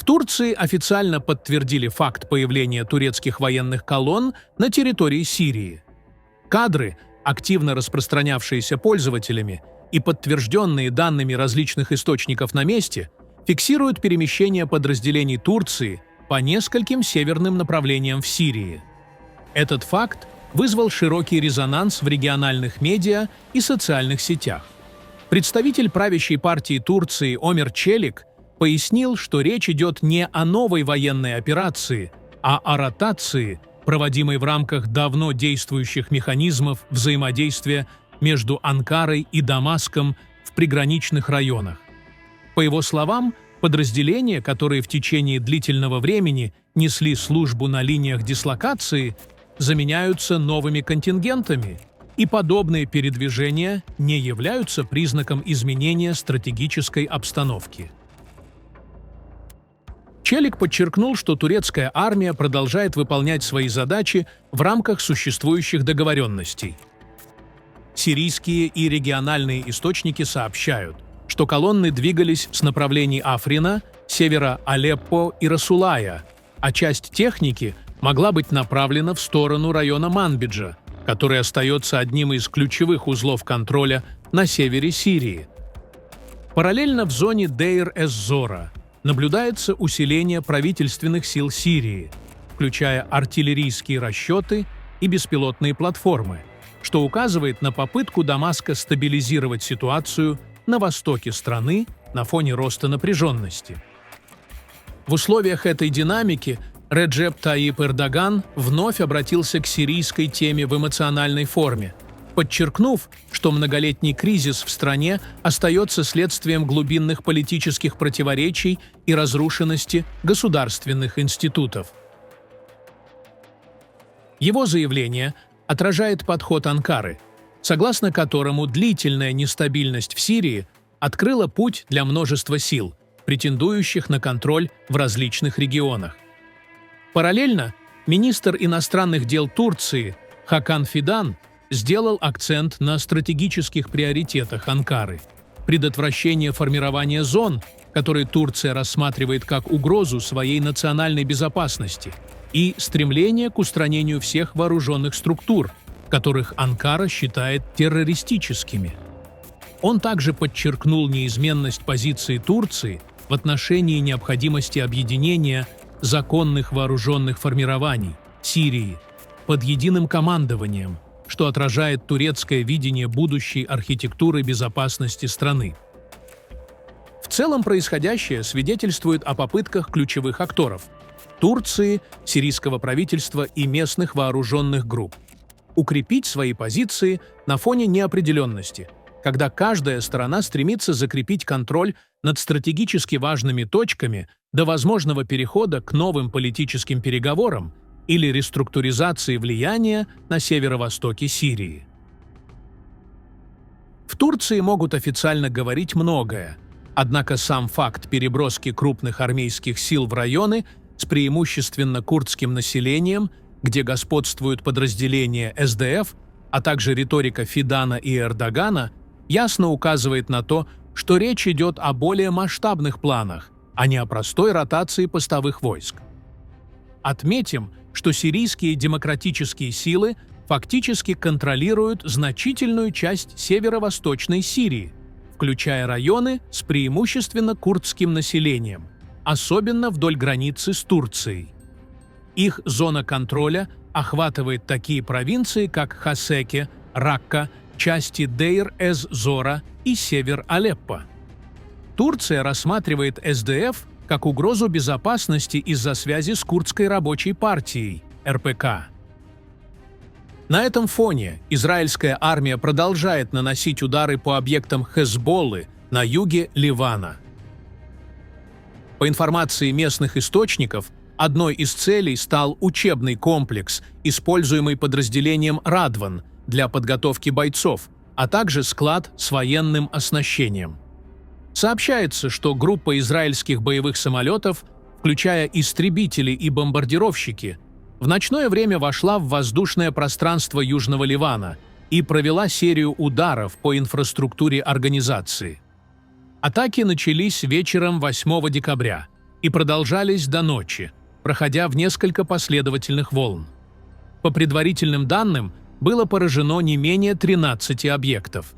Турции официально подтвердили факт появления турецких военных колонн на территории Сирии. Кадры, активно распространявшиеся пользователями и подтвержденные данными различных источников на месте, фиксируют перемещение подразделений Турции по нескольким северным направлениям в Сирии. Этот факт вызвал широкий резонанс в региональных медиа и социальных сетях. Представитель правящей партии Турции Омер Челик пояснил, что речь идет не о новой военной операции, а о ротации, проводимой в рамках давно действующих механизмов взаимодействия между Анкарой и Дамаском в приграничных районах. По его словам, подразделения, которые в течение длительного времени несли службу на линиях дислокации, заменяются новыми контингентами, и подобные передвижения не являются признаком изменения стратегической обстановки. Челик подчеркнул, что турецкая армия продолжает выполнять свои задачи в рамках существующих договоренностей. Сирийские и региональные источники сообщают, что колонны двигались с направлений Африна, севера Алеппо и Расулая, а часть техники могла быть направлена в сторону района Манбиджа, который остается одним из ключевых узлов контроля на севере Сирии. Параллельно в зоне Дейр-эз-Зора наблюдается усиление правительственных сил Сирии, включая артиллерийские расчеты и беспилотные платформы, что указывает на попытку Дамаска стабилизировать ситуацию на востоке страны на фоне роста напряженности. В условиях этой динамики Реджеп Таyyip Эрдоган вновь обратился к сирийской теме в эмоциональной форме, подчеркнув, что многолетний кризис в стране остается следствием глубинных политических противоречий и разрушенности государственных институтов. Его заявление отражает подход Анкары, согласно которому длительная нестабильность в Сирии открыла путь для множества сил, претендующих на контроль в различных регионах. Параллельно министр иностранных дел Турции Хакан Фидан сделал акцент на стратегических приоритетах Анкары: предотвращение формирования зон, которые Турция рассматривает как угрозу своей национальной безопасности, и стремление к устранению всех вооруженных структур, которых Анкара считает террористическими. Он также подчеркнул неизменность позиции Турции в отношении необходимости объединения законных вооруженных формирований Сирии под единым командованием, что отражает турецкое видение будущей архитектуры безопасности страны. В целом происходящее свидетельствует о попытках ключевых акторов – Турции, сирийского правительства и местных вооруженных групп – укрепить свои позиции на фоне неопределенности, когда каждая сторона стремится закрепить контроль над стратегически важными точками до возможного перехода к новым политическим переговорам или реструктуризации влияния на северо-востоке Сирии. В Турции могут официально говорить многое, однако сам факт переброски крупных армейских сил в районы с преимущественно курдским населением, где господствуют подразделения СДФ, а также риторика Фидана и Эрдогана, ясно указывает на то, что речь идет о более масштабных планах, а не о простой ротации постовых войск. Отметим, что сирийские демократические силы фактически контролируют значительную часть северо-восточной Сирии, включая районы с преимущественно курдским населением, особенно вдоль границы с Турцией. Их зона контроля охватывает такие провинции, как Хасеке, Ракка, части Дейр-эз-Зора и север Алеппо. Турция рассматривает СДФ как угрозу безопасности из-за связи с Курдской рабочей партией, РПК. На этом фоне израильская армия продолжает наносить удары по объектам Хезболлы на юге Ливана. По информации местных источников, одной из целей стал учебный комплекс, используемый подразделением «Радван» для подготовки бойцов, а также склад с военным оснащением. Сообщается, что группа израильских боевых самолетов, включая истребители и бомбардировщики, в ночное время вошла в воздушное пространство Южного Ливана и провела серию ударов по инфраструктуре организации. Атаки начались вечером 8 декабря, и продолжались до ночи, проходя в несколько последовательных волн. По предварительным данным, было поражено не менее 13 объектов.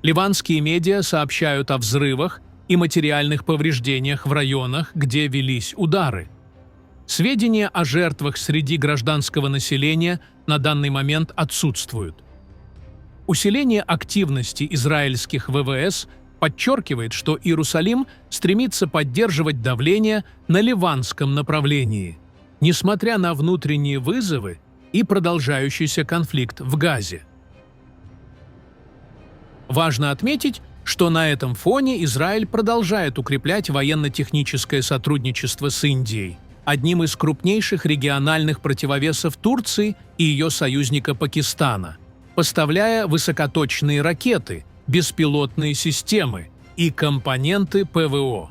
Ливанские медиа сообщают о взрывах и материальных повреждениях в районах, где велись удары. Сведения о жертвах среди гражданского населения на данный момент отсутствуют. Усиление активности израильских ВВС подчеркивает, что Иерусалим стремится поддерживать давление на ливанском направлении, несмотря на внутренние вызовы и продолжающийся конфликт в Газе. Важно отметить, что на этом фоне Израиль продолжает укреплять военно-техническое сотрудничество с Индией, одним из крупнейших региональных противовесов Турции и ее союзника Пакистана, поставляя высокоточные ракеты, беспилотные системы и компоненты ПВО.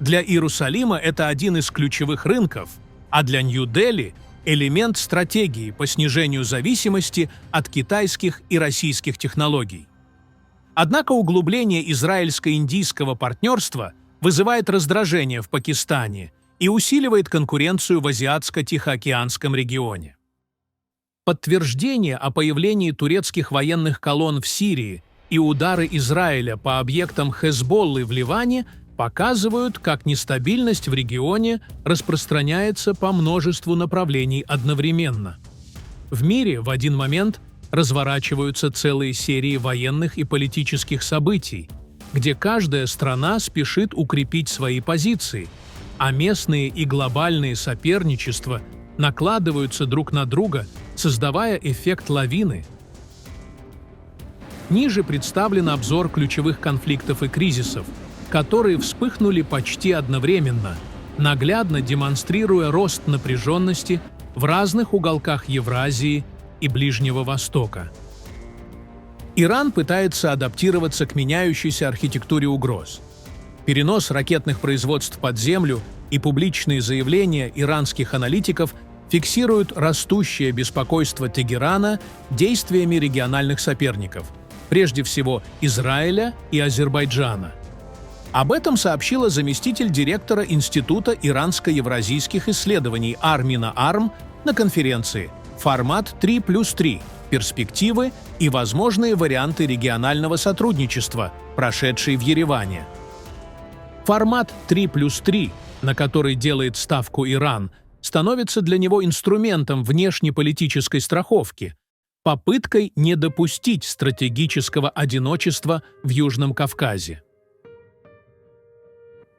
Для Иерусалима это один из ключевых рынков, а для Нью-Дели – элемент стратегии по снижению зависимости от китайских и российских технологий. Однако углубление израильско-индийского партнерства вызывает раздражение в Пакистане и усиливает конкуренцию в Азиатско-Тихоокеанском регионе. Подтверждение о появлении турецких военных колонн в Сирии и удары Израиля по объектам Хезболлы в Ливане показывают, как нестабильность в регионе распространяется по множеству направлений одновременно. В мире в один момент разворачиваются целые серии военных и политических событий, где каждая страна спешит укрепить свои позиции, а местные и глобальные соперничества накладываются друг на друга, создавая эффект лавины. Ниже представлен обзор ключевых конфликтов и кризисов, которые вспыхнули почти одновременно, наглядно демонстрируя рост напряженности в разных уголках Евразии и Ближнего Востока. Иран пытается адаптироваться к меняющейся архитектуре угроз. Перенос ракетных производств под землю и публичные заявления иранских аналитиков фиксируют растущее беспокойство Тегерана действиями региональных соперников, прежде всего Израиля и Азербайджана. Об этом сообщила заместитель директора Института иранско-евразийских исследований Армина Арм на конференции «Формат 3+3. Перспективы и возможные варианты регионального сотрудничества», прошедшей в Ереване. Формат 3+3, на который делает ставку Иран, становится для него инструментом внешнеполитической страховки, попыткой не допустить стратегического одиночества в Южном Кавказе.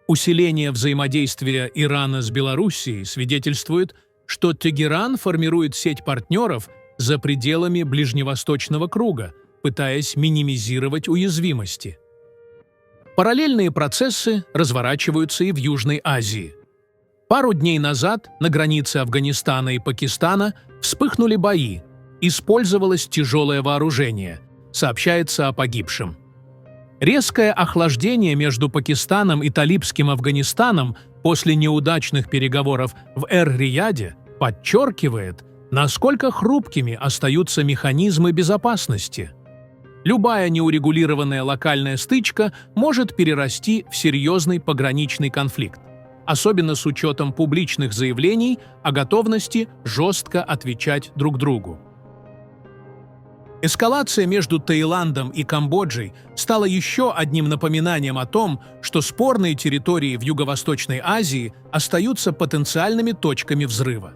Усиление взаимодействия Ирана с Белоруссией свидетельствует, что Тегеран формирует сеть партнеров за пределами ближневосточного круга, пытаясь минимизировать уязвимости. Параллельные процессы разворачиваются и в Южной Азии. Пару дней назад на границе Афганистана и Пакистана вспыхнули бои, использовалось тяжелое вооружение, сообщается о погибшем. Резкое охлаждение между Пакистаном и талибским Афганистаном после неудачных переговоров в Эр-Рияде подчеркивает, насколько хрупкими остаются механизмы безопасности. Любая неурегулированная локальная стычка может перерасти в серьезный пограничный конфликт, особенно с учетом публичных заявлений о готовности жестко отвечать друг другу. Эскалация между Таиландом и Камбоджей стала еще одним напоминанием о том, что спорные территории в Юго-Восточной Азии остаются потенциальными точками взрыва.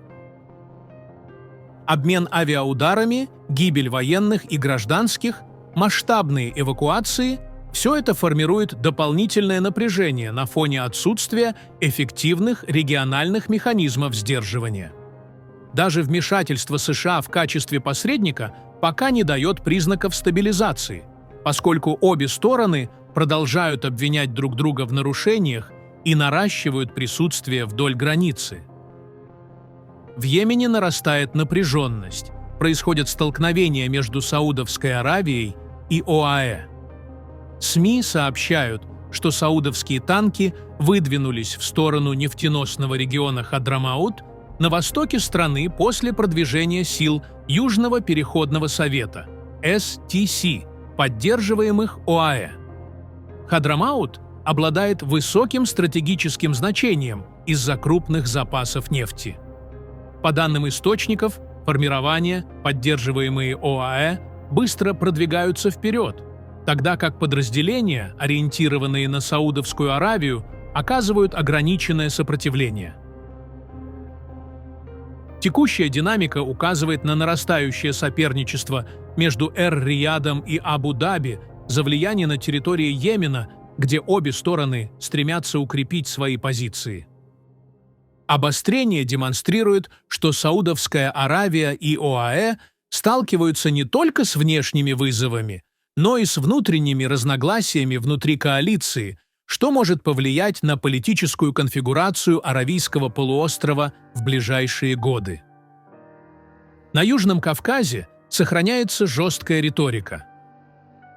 Обмен авиаударами, гибель военных и гражданских, масштабные эвакуации – все это формирует дополнительное напряжение на фоне отсутствия эффективных региональных механизмов сдерживания. Даже вмешательство США в качестве посредника пока не дает признаков стабилизации, поскольку обе стороны продолжают обвинять друг друга в нарушениях и наращивают присутствие вдоль границы. В Йемене нарастает напряженность, происходят столкновения между Саудовской Аравией и ОАЭ. СМИ сообщают, что саудовские танки выдвинулись в сторону нефтеносного региона Хадрамаут на востоке страны после продвижения сил Южного переходного совета (СТС), поддерживаемых ОАЭ. Хадрамаут обладает высоким стратегическим значением из-за крупных запасов нефти. По данным источников, формирования, поддерживаемые ОАЭ, быстро продвигаются вперед, тогда как подразделения, ориентированные на Саудовскую Аравию, оказывают ограниченное сопротивление. Текущая динамика указывает на нарастающее соперничество между Эр-Риядом и Абу-Даби за влияние на территории Йемена, где обе стороны стремятся укрепить свои позиции. Обострение демонстрирует, что Саудовская Аравия и ОАЭ сталкиваются не только с внешними вызовами, но и с внутренними разногласиями внутри коалиции, что может повлиять на политическую конфигурацию Аравийского полуострова в ближайшие годы. На Южном Кавказе сохраняется жесткая риторика.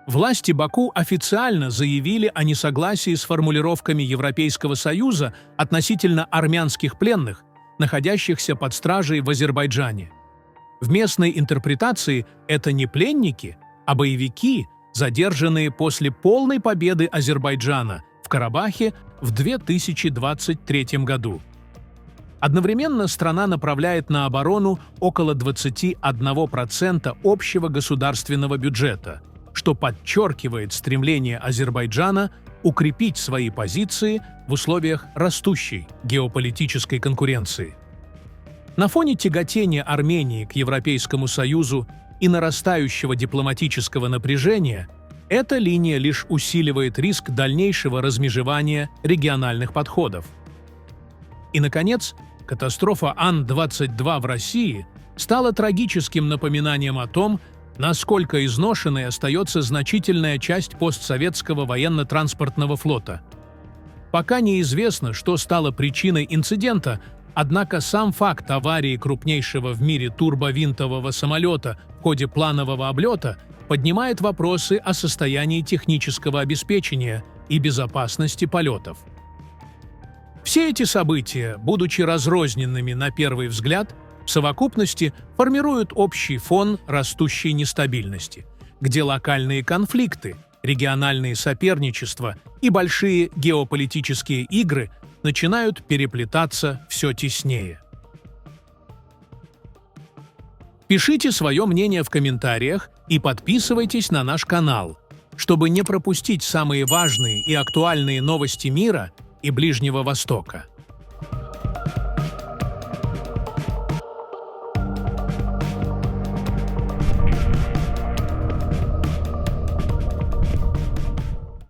Власти Баку официально заявили о несогласии с формулировками Европейского Союза относительно армянских пленных, находящихся под стражей в Азербайджане. В местной интерпретации это не пленники, а боевики, задержанные после полной победы Азербайджана в Карабахе в 2023 году. Одновременно страна направляет на оборону около 21% общего государственного бюджета, что подчеркивает стремление Азербайджана укрепить свои позиции в условиях растущей геополитической конкуренции. На фоне тяготения Армении к Европейскому Союзу и нарастающего дипломатического напряжения, эта линия лишь усиливает риск дальнейшего размежевания региональных подходов. И, наконец, катастрофа Ан-22 в России стала трагическим напоминанием о том, насколько изношенной остается значительная часть постсоветского военно-транспортного флота. Пока неизвестно, что стало причиной инцидента, однако сам факт аварии крупнейшего в мире турбовинтового самолета в ходе планового облета поднимает вопросы о состоянии технического обеспечения и безопасности полетов. Все эти события, будучи разрозненными на первый взгляд, в совокупности формируют общий фон растущей нестабильности, где локальные конфликты, региональные соперничества и большие геополитические игры начинают переплетаться все теснее. Пишите свое мнение в комментариях и подписывайтесь на наш канал, чтобы не пропустить самые важные и актуальные новости мира и Ближнего Востока.